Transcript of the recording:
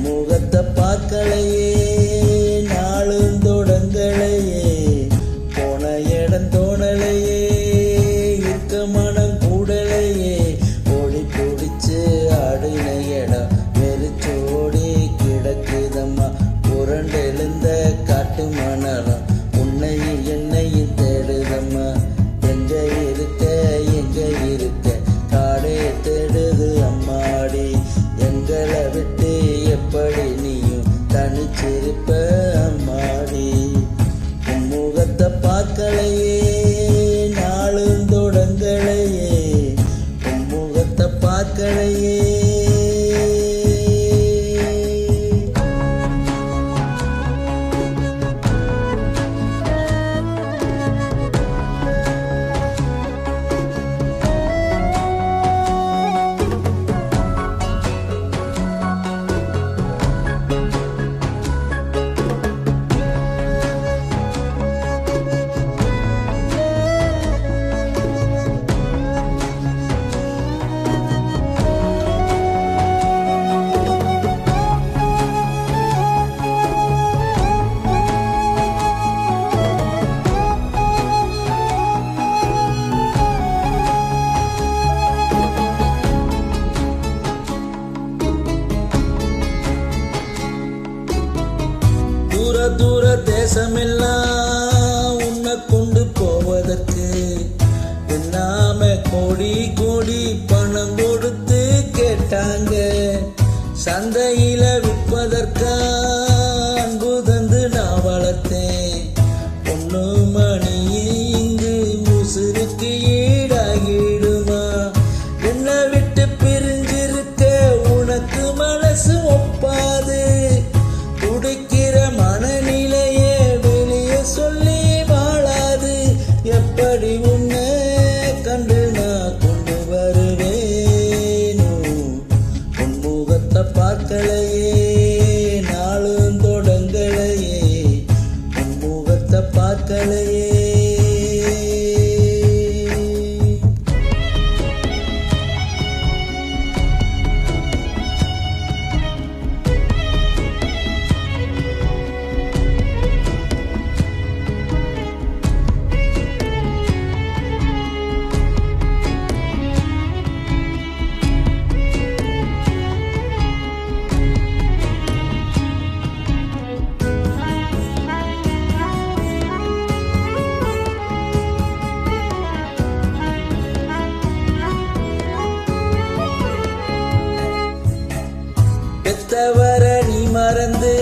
முகத்தை பார்க்கலையே, நாளும் தொடங்கலையே, போன இடம் தோணலையே, இருக்க மனம் கூடலையே, ஓடி பிடிச்சு ஆடின இடம் வெறிச்சோடி கிடக்குதம்மா. புரண்டெழுந்த காட்டு மணலம் உன்னையும் என்னையும் தேடுதம்மா. எங்க இருக்க காடே தேடுது அம்மாடி. எங்களை விட்டு எப்படி நீயும் தனிச்சிருப்ப அம்மாடி. உன் முகத்தை பார்க்கலையே, நாளும் தொடங்கலையே, உன் முகத்தை பார்க்கலையே. தூர தேசமெல்லாம் உன்னை கொண்டு போவதற்கு என்னாம கோடி கோடி பணம் கொடுத்து கேட்டாங்க. சந்தையில விற்பதற்கா அன்பு தந்து நான் வளர்த்தேன். பொண்ணு மணி இங்கு உசுருக்கு ஈடாகிடுமா? என்னை விட்டு பிரிஞ்சிருக்க உனக்கு மனசு ஒப்பாது. துடிக்கிற மனநிலையே வெளியே சொல்லி வாழாது. எப்படி உன்னை கண்டு நான் கொண்டு வருவேனோ? உன் முகத்தை பார்க்கலையே, நாளும் தொடங்கலையே, உன் முகத்தை பார்க்கலையே. பெத்தவர நீ மறந்து